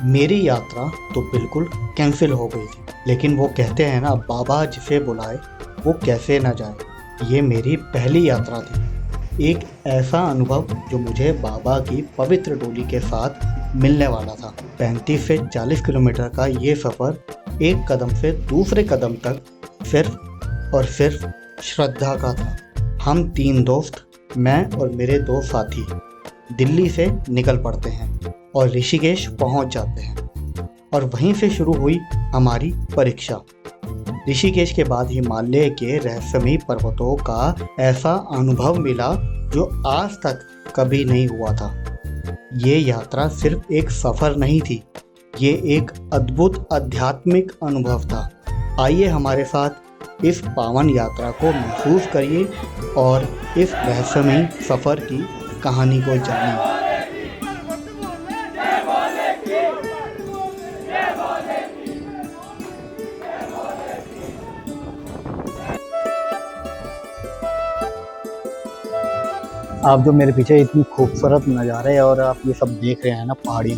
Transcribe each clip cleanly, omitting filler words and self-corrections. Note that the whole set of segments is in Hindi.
मेरी यात्रा तो बिल्कुल कैंसिल हो गई थी, लेकिन वो कहते हैं ना, बाबा जिसे बुलाए वो कैसे ना जाए। ये मेरी पहली यात्रा थी, एक ऐसा अनुभव जो मुझे बाबा की पवित्र डोली के साथ मिलने वाला था। 35 से 40 किलोमीटर का ये सफ़र एक कदम से दूसरे कदम तक सिर्फ और सिर्फ श्रद्धा का था। हम 3 दोस्त, मैं और मेरे 2 साथी दिल्ली से निकल पड़ते हैं और ऋषिकेश पहुंच जाते हैं, और वहीं से शुरू हुई हमारी परीक्षा। ऋषिकेश के बाद हिमालय के रहस्यमयी पर्वतों का ऐसा अनुभव मिला जो आज तक कभी नहीं हुआ था। ये यात्रा सिर्फ एक सफ़र नहीं थी, ये एक अद्भुत आध्यात्मिक अनुभव था। आइए हमारे साथ इस पावन यात्रा को महसूस करिए और इस रहस्यमयी सफ़र की कहानी को जानिए। आप जो मेरे पीछे इतनी खूबसूरत नज़ारे और आप ये सब देख रहे हैं ना, पहाड़ी,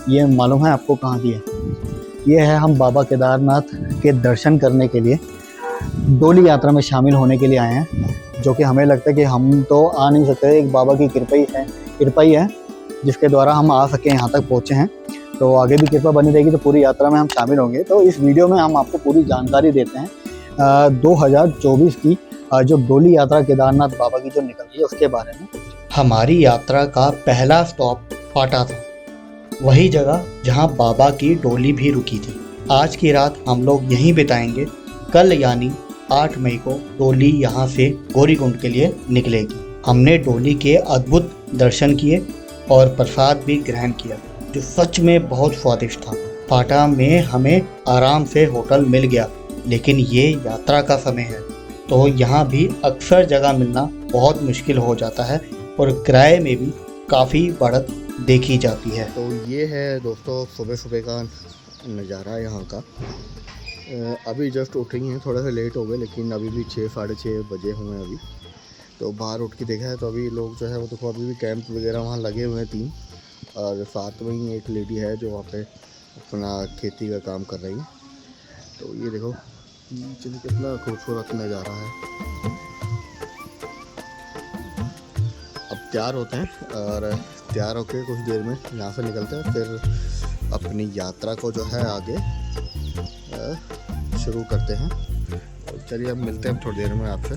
ये मालूम है आपको कहाँ की है? ये है, हम बाबा केदारनाथ के दर्शन करने के लिए डोली यात्रा में शामिल होने के लिए आए हैं, जो कि हमें लगता है कि हम तो आ नहीं सकते, एक बाबा की कृपा ही है जिसके द्वारा हम आ सके, यहाँ तक पहुँचे हैं। तो आगे भी कृपा बनी रहेगी तो पूरी यात्रा में हम शामिल होंगे। तो इस वीडियो में हम आपको पूरी जानकारी देते हैं 2024 की जो डोली यात्रा केदारनाथ बाबा की जो निकल रही है उसके बारे में। हमारी यात्रा का पहला स्टॉप पाटा था, वही जगह जहां बाबा की डोली भी रुकी थी। आज की रात हम लोग यहीं बिताएंगे। कल यानी 8 मई को डोली यहां से गौरीकुंड के लिए निकलेगी। हमने डोली के अद्भुत दर्शन किए और प्रसाद भी ग्रहण किया, जो सच में बहुत स्वादिष्ट था। पाटा में हमें आराम से होटल मिल गया, लेकिन ये यात्रा का समय है तो यहाँ भी अक्सर जगह मिलना बहुत मुश्किल हो जाता है और किराए में भी काफ़ी बढ़त देखी जाती है। तो ये है दोस्तों सुबह सुबह का नज़ारा यहाँ का। अभी जस्ट उठ रही हैं, थोड़ा सा लेट हो गए, लेकिन अभी भी 6 साढ़े 6 बजे हुए हैं अभी। तो बाहर उठ के देखा है तो अभी लोग जो है वो देखो अभी भी कैंप वगैरह वहाँ लगे हुए हैं 3, और साथ में ही एक लेडी है जो वहाँ पे अपना खेती का काम कर रही है। तो ये देखो चलिए कितना खूबसूरत नज़ारा है। अब तैयार होते हैं और तैयार होकर कुछ देर में यहाँ से निकलते हैं, फिर अपनी यात्रा को जो है आगे शुरू करते हैं। तो चलिए अब मिलते हैं थोड़ी देर में आपसे।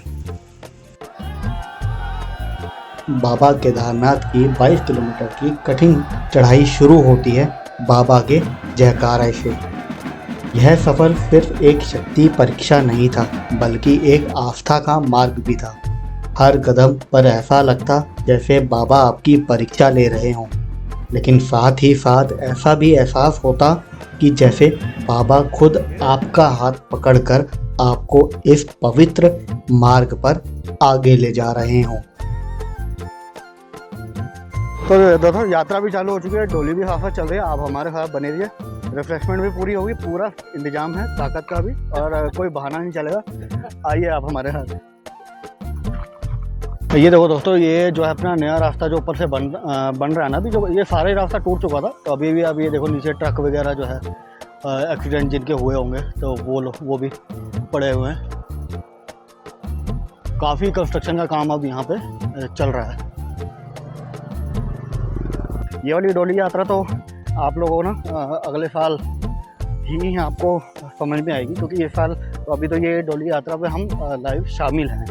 बाबा केदारनाथ की 22 किलोमीटर की कठिन चढ़ाई शुरू होती है बाबा के जयकारे से। यह सफ़र सिर्फ एक शक्ति परीक्षा नहीं था, बल्कि एक आस्था का मार्ग भी था। हर कदम पर ऐसा लगता जैसे बाबा आपकी परीक्षा ले रहे हों, लेकिन साथ ही साथ ऐसा भी एहसास होता कि जैसे बाबा खुद आपका हाथ पकड़कर आपको इस पवित्र मार्ग पर आगे ले जा रहे हों। तो दोस्तों यात्रा भी चालू हो चुकी है, डोली भी साथ चल रही है। आप हमारे साथ बने रहिए, रिफ्रेशमेंट भी पूरी होगी, पूरा इंतजाम है ताकत का भी, और कोई बहाना नहीं चलेगा। आइए आप हमारे साथ। ये देखो दोस्तों, ये जो है अपना नया रास्ता जो ऊपर से बन रहा है ना, अभी जो ये सारे रास्ता टूट चुका था, तो अभी ये देखो नीचे ट्रक वगैरह जो है एक्सीडेंट जिनके हुए होंगे तो वो भी पड़े हुए हैं। काफ़ी कंस्ट्रक्शन का काम अब यहाँ पे चल रहा है। ये वाली डोली यात्रा तो आप लोगों को ना अगले साल ही आपको समझ में आएगी, क्योंकि इस साल तो अभी तो ये डोली यात्रा पे हम लाइव शामिल हैं।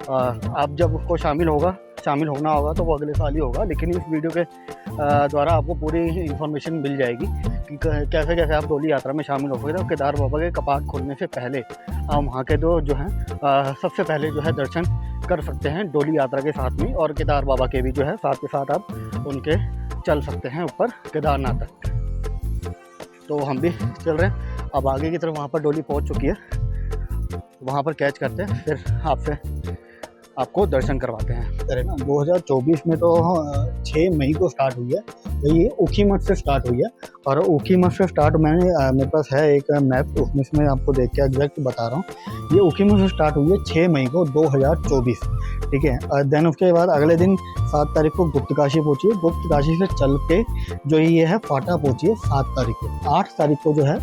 आप जब उसको शामिल होना होगा तो वो अगले साल ही होगा, लेकिन इस वीडियो के द्वारा आपको पूरी इन्फॉर्मेशन मिल जाएगी कि कैसे कैसे आप डोली यात्रा में शामिल हो सकते हो। केदार बाबा के कपाट खोलने से पहले आप वहाँ के जो हैं सबसे पहले जो है दर्शन कर सकते हैं डोली यात्रा के साथ में, और केदार बाबा के भी जो है साथ के साथ आप उनके चल सकते हैं ऊपर केदारनाथ तक। तो हम भी चल रहे हैं अब आगे की तरफ। वहाँ पर डोली पहुँच चुकी है, वहाँ पर कैच करते हैं, फिर आपको दर्शन करवाते हैं। अरे ना 2024 में तो 6 मई को स्टार्ट हुई है भाई ये ऊखीमठ से स्टार्ट हुई है। और ऊखीमठ से स्टार्ट मैंने मेरे पास है एक मैप, उसमें आपको देख के एग्जैक्ट बता रहा हूँ। ये ऊखीमठ से स्टार्ट हुई है 6 मई को 2024, ठीक है। देन उसके बाद अगले दिन 7 तारीख को गुप्तकाशी पहुँची है। गुप्तकाशी से चल के जो ये है फाटा पहुँची है 7 तारीख को। 8 तारीख को जो है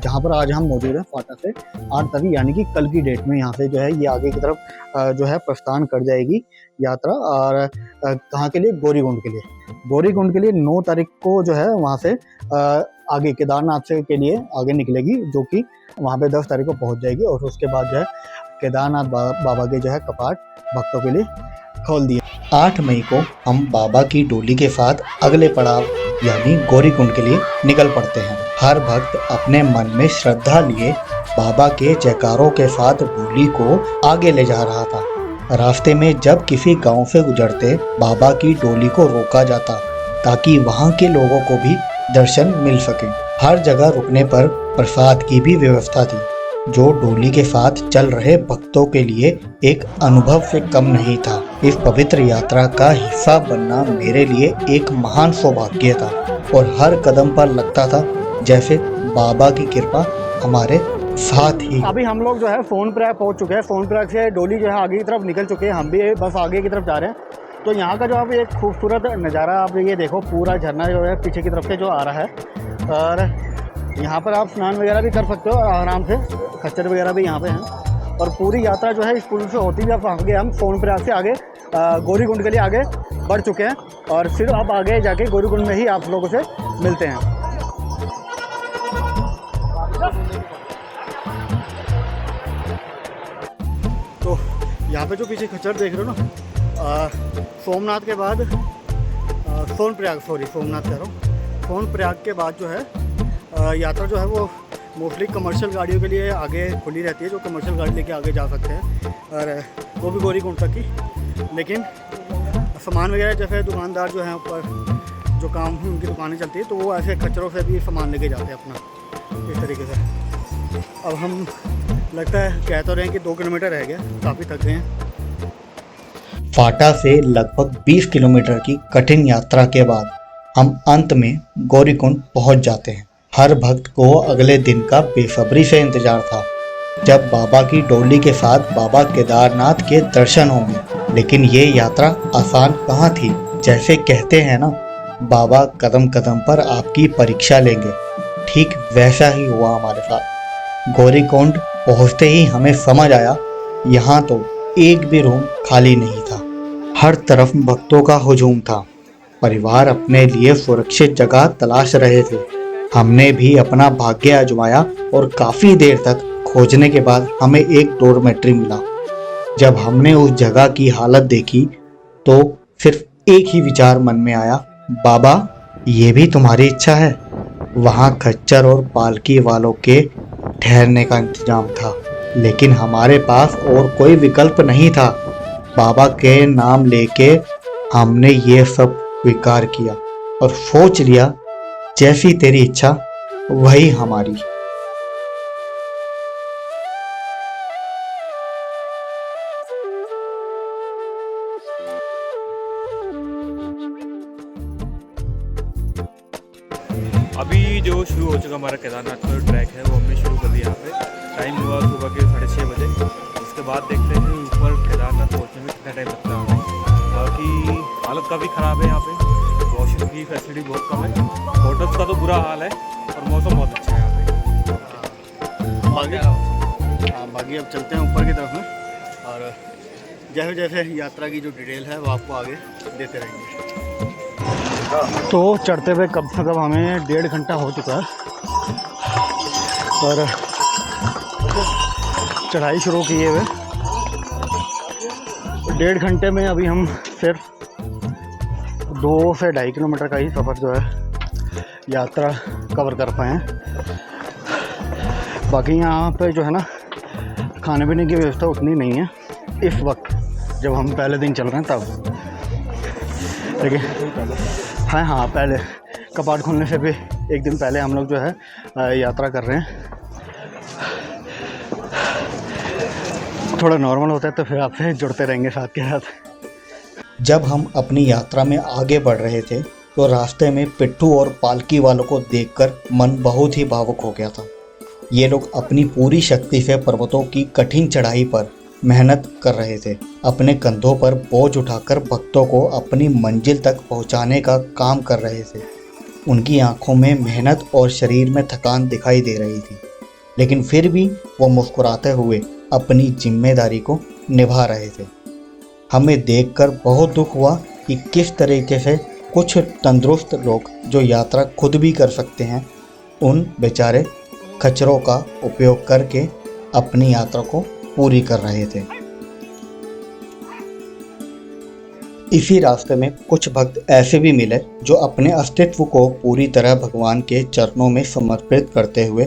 जहाँ पर आज हम मौजूद हैं फाटा से, 8 तारीख यानी कि कल की डेट में यहाँ से जो है ये आगे की तरफ जो है प्रस्थान कर जाएगी यात्रा। और कहाँ के लिए? गौरीकुंड के लिए। गौरीकुंड के लिए 9 तारीख को जो है वहाँ से आगे केदारनाथ से के लिए आगे निकलेगी, जो कि वहाँ पे 10 तारीख को पहुँच जाएगी। और उसके बाद जो है केदारनाथ बाबा के जो है कपाट भक्तों के लिए खोल दिए। 8 मई को हम बाबा की डोली के साथ अगले पड़ाव यानी गौरीकुंड के लिए निकल पड़ते हैं। हर भक्त अपने मन में श्रद्धा लिए बाबा के जयकारों के साथ डोली को आगे ले जा रहा था। रास्ते में जब किसी गांव से गुजरते बाबा की डोली को रोका जाता ताकि वहां के लोगों को भी दर्शन मिल सके। हर जगह रुकने पर प्रसाद की भी व्यवस्था थी, जो डोली के साथ चल रहे भक्तों के लिए एक अनुभव से कम नहीं था। इस पवित्र यात्रा का हिस्सा बनना मेरे लिए एक महान सौभाग्य था और हर कदम पर लगता था जैसे बाबा की कृपा हमारे साथ ही। अभी हम लोग जो है सोनप्रयाग पहुंच चुके हैं। सोनप्रयाग से डोली जो है आगे की तरफ निकल चुके हैं, हम भी बस आगे की तरफ जा रहे हैं। तो यहाँ का जो आप एक खूबसूरत नज़ारा आप ये देखो, पूरा झरना जो है पीछे की तरफ से जो आ रहा है। और यहाँ पर आप स्नान वगैरह भी कर सकते हो और आराम से, खच्चर वगैरह भी यहाँ पे हैं। और पूरी यात्रा जो है इस पुल से होती हुई अब आगे हम सोनप्रयाग से आगे गौरीकुंड के लिए आगे बढ़ चुके हैं। और फिर अब आगे जाके गौरीकुंड में ही आप लोगों से मिलते हैं। तो यहाँ पे जो पीछे खच्चर देख रहे हो ना, सोमनाथ के बाद सोमनाथ कह रहा हूँ। सोनप्रयाग के बाद जो है यात्रा जो है वो मोस्टली कमर्शियल गाड़ियों के लिए आगे खुली रहती है, जो कमर्शियल गाड़ी लेके आगे जा सकते हैं, और वो भी गौरीकुंड तक की। लेकिन सामान वगैरह जैसे दुकानदार जो हैं ऊपर जो काम उनकी दुकानें चलती है, तो वो ऐसे खच्चरों से भी सामान लेके जाते हैं अपना, इस तरीके से। अब हम लगता है कह तो रहे हैं कि 2 किलोमीटर रह गया, काफ़ी थक गए हैं। फाटा से लगभग 20 किलोमीटर की कठिन यात्रा के बाद हम अंत में गौरीकुंड पहुंच जाते हैं। हर भक्त को अगले दिन का बेसब्री से इंतजार था, जब बाबा की डोली के साथ बाबा केदारनाथ के दर्शन होंगे। लेकिन ये यात्रा आसान कहाँ थी। जैसे कहते हैं ना, बाबा कदम कदम पर आपकी परीक्षा लेंगे, ठीक वैसा ही हुआ हमारे साथ। गौरीकुंड पहुँचते ही हमें समझ आया यहाँ तो एक भी रूम खाली नहीं था। हर तरफ भक्तों का हुजूम था। परिवार अपने लिए सुरक्षित जगह तलाश रहे थे। हमने भी अपना भाग्य आजमाया और काफ़ी देर तक खोजने के बाद हमें एक डॉर्मेट्री मिला। जब हमने उस जगह की हालत देखी तो सिर्फ एक ही विचार मन में आया, बाबा ये भी तुम्हारी इच्छा है। वहाँ खच्चर और पालकी वालों के ठहरने का इंतजाम था, लेकिन हमारे पास और कोई विकल्प नहीं था। बाबा के नाम लेके हमने ये सब स्वीकार किया और सोच लिया जैसी तेरी इच्छा वही हमारी। अभी जो शुरू हो चुका हमारा केदारनाथ का ट्रैक है वो हमने शुरू कर दिया। यहाँ पे टाइम हुआ सुबह के 6:30 बजे। उसके बाद देखते हैं ऊपर केदारनाथ पहुँचने में कितना टाइम लगता है। बाकी हालत काफ़ी ख़राब है, यहाँ पे वॉशरूम की फैसिलिटी बहुत कम है, होटल्स का तो बुरा हाल है, और मौसम बहुत अच्छा है यहाँ पे। बाकी अब चलते हैं ऊपर की तरफ में, और जैसे जैसे यात्रा की जो डिटेल है वो आपको आगे देते रहेंगे। तो चढ़ते हुए कब से कब हमें 1.5 घंटा हो चुका है, और चढ़ाई शुरू किए हुए 1.5 घंटे में अभी हम सिर्फ 2 से 2.5 किलोमीटर का ही सफ़र जो है यात्रा कवर कर पाए हैं। बाकी यहाँ पे जो है ना खाने पीने की व्यवस्था उतनी नहीं है इस वक्त, जब हम पहले दिन चल रहे हैं तब। लेकिन हाँ पहले कपाट खुलने से भी एक दिन पहले हम लोग जो है यात्रा कर रहे हैं। थोड़ा नॉर्मल होता है तो फिर आपसे जुड़ते रहेंगे साथ के साथ। जब हम अपनी यात्रा में आगे बढ़ रहे थे तो रास्ते में पिट्ठू और पालकी वालों को देखकर मन बहुत ही भावुक हो गया था। ये लोग अपनी पूरी शक्ति से पर्वतों की कठिन चढ़ाई पर मेहनत कर रहे थे। अपने कंधों पर बोझ उठाकर भक्तों को अपनी मंजिल तक पहुंचाने का काम कर रहे थे। उनकी आंखों में मेहनत और शरीर में थकान दिखाई दे रही थी, लेकिन फिर भी वो मुस्कुराते हुए अपनी जिम्मेदारी को निभा रहे थे। हमें देखकर बहुत दुख हुआ कि किस तरीके से कुछ तंदुरुस्त लोग जो यात्रा खुद भी कर सकते हैं, उन बेचारे खच्चरों का उपयोग करके अपनी यात्रा को पूरी कर रहे थे। इसी रास्ते में कुछ भक्त ऐसे भी मिले जो अपने अस्तित्व को पूरी तरह भगवान के चरणों में समर्पित करते हुए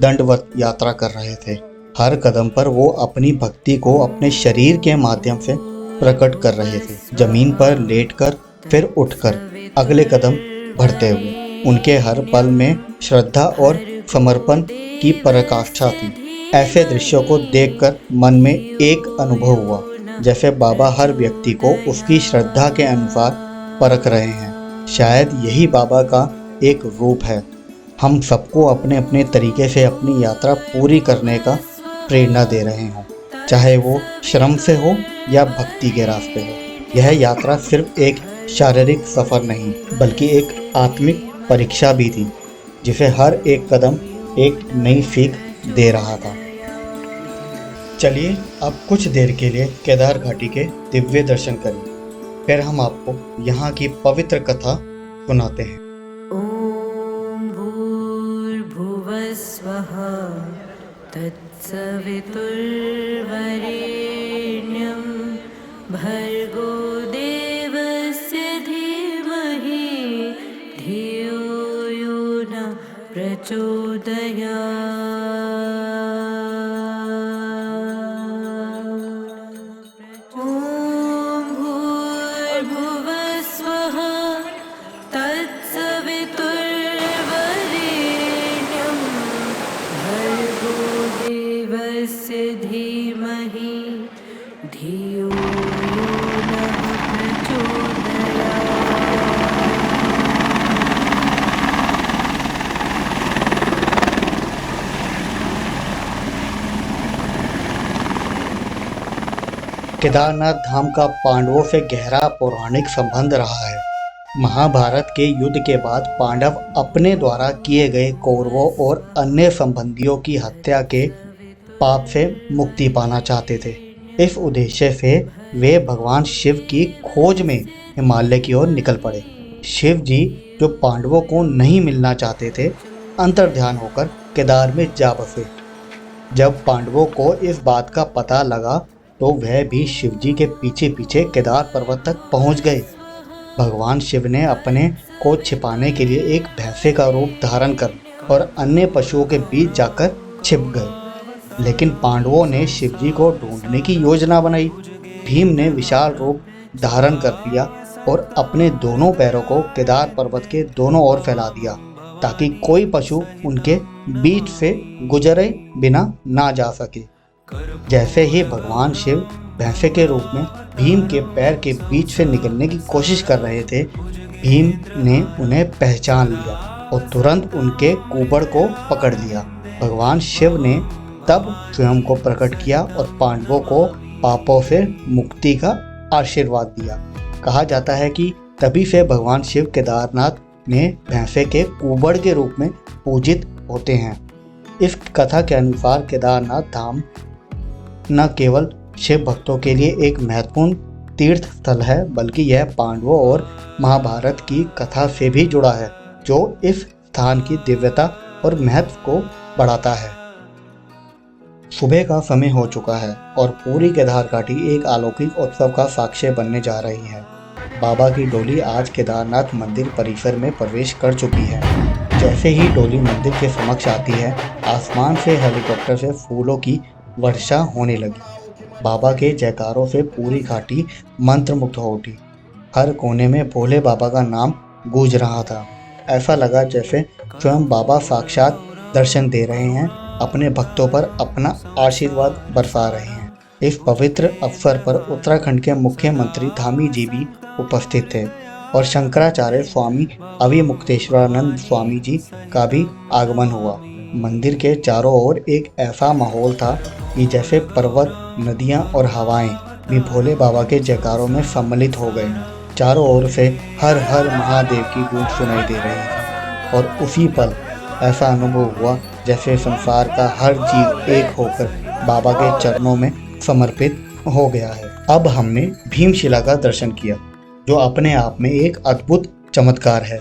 दंडवत यात्रा कर रहे थे। हर कदम पर वो अपनी भक्ति को अपने शरीर के माध्यम से प्रकट कर रहे थे, जमीन पर लेटकर फिर उठकर अगले कदम बढ़ते हुए। उनके हर पल में श्रद्धा और समर्पण की पराकाष्ठा थी। ऐसे दृश्यों को देखकर मन में एक अनुभव हुआ, जैसे बाबा हर व्यक्ति को उसकी श्रद्धा के अनुसार परख रहे हैं। शायद यही बाबा का एक रूप है। हम सबको अपने अपने तरीके से अपनी यात्रा पूरी करने का प्रेरणा दे रहे हों, चाहे वो श्रम से हो या भक्ति के रास्ते हो। यह यात्रा सिर्फ एक शारीरिक सफ़र नहीं, बल्कि एक आत्मिक परीक्षा भी थी, जिसे हर एक कदम एक नई सीख दे रहा था। चलिए अब कुछ देर के लिए केदार घाटी के दिव्य दर्शन करें, फिर हम आपको यहाँ की पवित्र कथा सुनाते हैं। ॐ भूर्भुवस्वः तत्सवितुर्वरेण्यं भर्गो देवस्य धीमहि धियो यो न प्रचोदयात्। ॐ भूर्भुवस्वः तत्सवितुर्वरेण्यं भर्गो देवस्य धीमहि धियो यो नः प्रचोदयात्। केदारनाथ धाम का पांडवों से गहरा पौराणिक संबंध रहा है। महाभारत के युद्ध के बाद पांडव अपने द्वारा किए गए कौरवों और अन्य संबंधियों की हत्या के पाप से मुक्ति पाना चाहते थे। इस उद्देश्य से वे भगवान शिव की खोज में हिमालय की ओर निकल पड़े। शिव जी जो पांडवों को नहीं मिलना चाहते थे, अंतर्ध्यान होकर केदार में जा बसे। जब पांडवों को इस बात का पता लगा तो वह भी शिवजी के पीछे पीछे केदार पर्वत तक पहुंच गए। भगवान शिव ने अपने को छिपाने के लिए एक भैंसे का रूप धारण कर और अन्य पशुओं के बीच जाकर छिप गए। लेकिन पांडवों ने शिवजी को ढूंढने की योजना बनाई। भीम ने विशाल रूप धारण कर लिया और अपने दोनों पैरों को केदार पर्वत के दोनों ओर फैला दिया, ताकि कोई पशु उनके बीच से गुजरे बिना ना जा सके। जैसे ही भगवान शिव भैंसे के रूप में भीम के पैर के बीच से निकलने की कोशिश कर रहे थे, भीम ने उन्हें पहचान लिया और तुरंत उनके कुबड़ को पकड़ लिया। भगवान शिव ने तब स्वयं को प्रकट किया और पांडवों को पापों से मुक्ति का आशीर्वाद दिया। कहा जाता है कि तभी से भगवान शिव केदारनाथ में भैंसे के कुबड़ के रूप में पूजित होते हैं। इस कथा के अनुसार केदारनाथ धाम न केवल शिव भक्तों के लिए एक महत्वपूर्ण तीर्थ स्थल है, बल्कि यह पांडवों और महाभारत की कथा से भी जुड़ा है, जो इस स्थान की दिव्यता और महत्व को बढ़ाता है। सुबह का समय हो चुका है और पूरी केदार घाटी एक अलौकिक उत्सव का साक्ष्य बनने जा रही है। बाबा की डोली आज केदारनाथ मंदिर परिसर में प्रवेश कर चुकी है। जैसे ही डोली मंदिर के समक्ष आती है, आसमान से हेलीकॉप्टर से फूलों की वर्षा होने लगी। बाबा के जयकारों से पूरी घाटी मंत्रमुग्ध हो उठी। हर कोने में भोले बाबा का नाम गूंज रहा था। ऐसा लगा जैसे स्वयं बाबा साक्षात दर्शन दे रहे हैं, अपने भक्तों पर अपना आशीर्वाद बरसा रहे हैं। इस पवित्र अवसर पर उत्तराखंड के मुख्यमंत्री धामी जी भी उपस्थित थे और शंकराचार्य स्वामी अविमुक्तेश्वरानंद स्वामी जी का भी आगमन हुआ। मंदिर के चारों ओर एक ऐसा माहौल था कि जैसे पर्वत, नदियाँ और हवाएं भी भोले बाबा के जयकारों में सम्मिलित हो गए। चारों ओर से हर हर महादेव की गूंज सुनाई दे रही थी और उसी पल ऐसा अनुभव हुआ जैसे संसार का हर जीव एक होकर बाबा के चरणों में समर्पित हो गया है। अब हमने भीमशिला का दर्शन किया, जो अपने आप में एक अद्भुत चमत्कार है।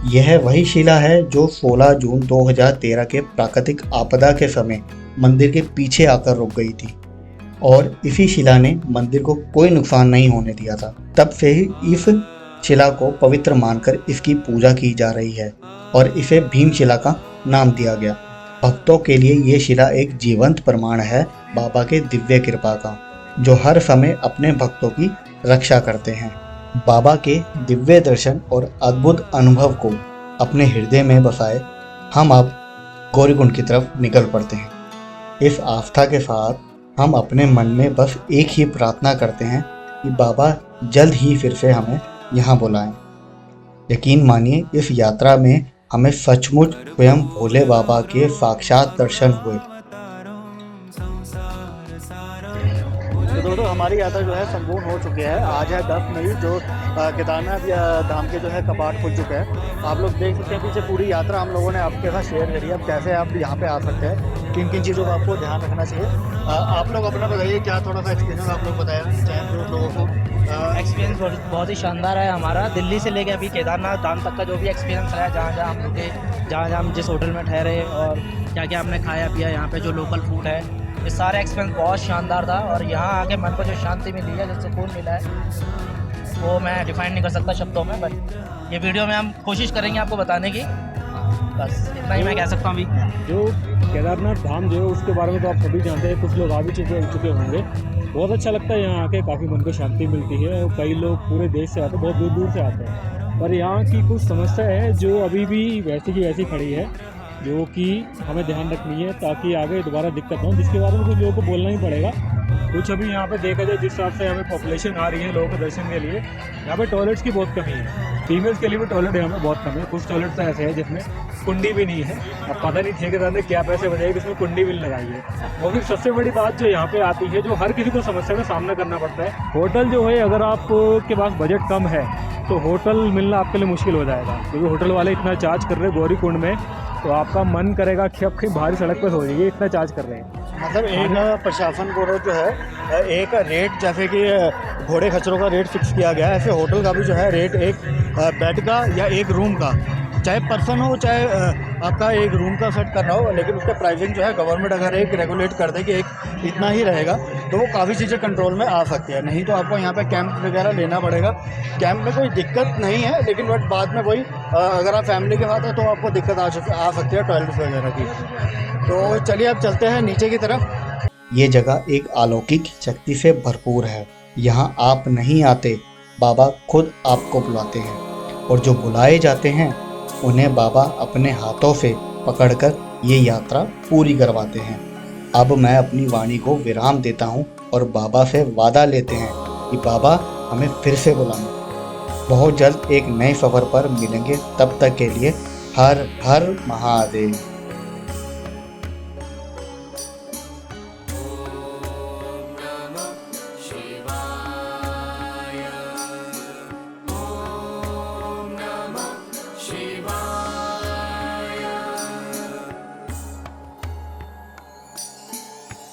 यह वही शिला है जो 16 जून 2013 के प्राकृतिक आपदा के समय मंदिर के पीछे आकर रुक गई थी और इसी शिला ने मंदिर को कोई नुकसान नहीं होने दिया था। तब से ही इस शिला को पवित्र मानकर इसकी पूजा की जा रही है और इसे भीमशिला का नाम दिया गया। भक्तों के लिए ये शिला एक जीवंत प्रमाण है बाबा के दिव्य कृपा का, जो हर समय अपने भक्तों की रक्षा करते हैं। बाबा के दिव्य दर्शन और अद्भुत अनुभव को अपने हृदय में बसाए हम अब गौरीकुंड की तरफ निकल पड़ते हैं। इस आस्था के साथ हम अपने मन में बस एक ही प्रार्थना करते हैं कि बाबा जल्द ही फिर से हमें यहाँ बुलाएं। यकीन मानिए, इस यात्रा में हमें सचमुच स्वयं भोले बाबा के साक्षात दर्शन हुए। तो दोस्तों, हमारी यात्रा जो है संपूर्ण हो चुकी है। आज है 10 मई, जो केदारनाथ धाम के जो है कपाट खुल चुके हैं। आप लोग देख सकते हैं पीछे पूरी यात्रा हम लोगों ने आपके साथ शेयर करी है। अब कैसे आप यहाँ पे आ सकते हैं, किन किन चीज़ों का आपको ध्यान रखना चाहिए। आप लोग अपना बताइए, क्या थोड़ा सा एक्सपीरियंस आप लोग बताया चाहे लोगों को। एक्सपीरियंस बहुत ही शानदार है हमारा। दिल्ली से लेके अभी केदारनाथ धाम तक का जो भी एक्सपीरियंस रहा है, जहाँ हम रुके, जहाँ हम जिस होटल में ठहरे और क्या क्या हमने खाया पिया, यहाँ पे जो लोकल फूड है, ये सारा एक्सपीरियंस बहुत शानदार था। और यहाँ आके मन को जो शांति मिली है, जो सुकून मिला है, वो मैं डिफाइन नहीं कर सकता शब्दों में। बट ये वीडियो में हम कोशिश करेंगे आपको बताने की। बस इतना ही मैं कह सकता हूँ। अभी जो केदारनाथ धाम जो है उसके बारे में तो आप सभी जानते हैं, कुछ लोग आ भी चुके होंगे। बहुत अच्छा लगता है यहाँ आके, काफ़ी मन को शांति मिलती है। और कई लोग पूरे देश से आते हैं, बहुत दूर दूर से आते हैं। पर यहाँ की कुछ समस्या है जो अभी भी वैसी की वैसी खड़ी है, जो कि हमें ध्यान रखनी है ताकि आगे दोबारा दिक्कत ना हो, जिसके बारे में कुछ लोगों को बोलना ही पड़ेगा। कुछ अभी यहाँ पे देखा जाए जिस हिसाब से हमें पॉपुलेशन आ रही है लोगों के दर्शन के लिए, यहाँ पे टॉयलेट्स की बहुत कमी है। फीमेल्स के लिए भी टॉयलेट यहाँ पे बहुत कम है। कुछ टॉयलेट तो ऐसे हैं जिसमें कुंडी भी नहीं है। अब पता नहीं ठेकेदार ने क्या पैसे बजाए कि इसमें कुंडी भी लगाई है। और फिर सबसे बड़ी बात जो यहाँ पे आती है, जो हर किसी को समस्या का सामना करना पड़ता है, होटल जो है, अगर आपके पास बजट कम है तो होटल मिलना आपके लिए मुश्किल हो जाएगा। क्योंकि होटल वाले इतना चार्ज कर रहे हैं गौरीकुंड में, तो आपका मन करेगा कि अब कहीं बाहरी सड़क पर हो जाइए, इतना चार्ज कर रहे हैं। मतलब एक प्रशासन को जो है एक रेट, जैसे कि घोड़े खच्चरों का रेट फिक्स किया गया है, ऐसे होटल का भी जो है रेट एक बेड का या एक रूम का, चाहे पर्सन हो चाहे आपका एक रूम का सेट करना हो, लेकिन उसका प्राइसिंग जो है गवर्नमेंट अगर एक रेगुलेट कर दे कि एक इतना ही रहेगा, तो वो काफ़ी चीज़ें कंट्रोल में आ सकती है। नहीं तो आपको यहाँ पे कैंप वगैरह लेना पड़ेगा। कैंप में कोई दिक्कत नहीं है, लेकिन बट बाद में वही अगर आप फैमिली के साथ है तो आपको दिक्कत आ सकती है टॉयलेट वगैरह की। तो चलिए अब चलते हैं नीचे की तरफ। ये जगह एक अलौकिक शक्ति से भरपूर है। यहाँ आप नहीं आते, बाबा खुद आपको बुलाते हैं, और जो बुलाए जाते हैं उन्हें बाबा अपने हाथों से पकड़कर ये यात्रा पूरी करवाते हैं। अब मैं अपनी वाणी को विराम देता हूँ और बाबा से वादा लेते हैं कि बाबा हमें फिर से बुलाएं। बहुत जल्द एक नए सफ़र पर मिलेंगे। तब तक के लिए हर हर महादेव।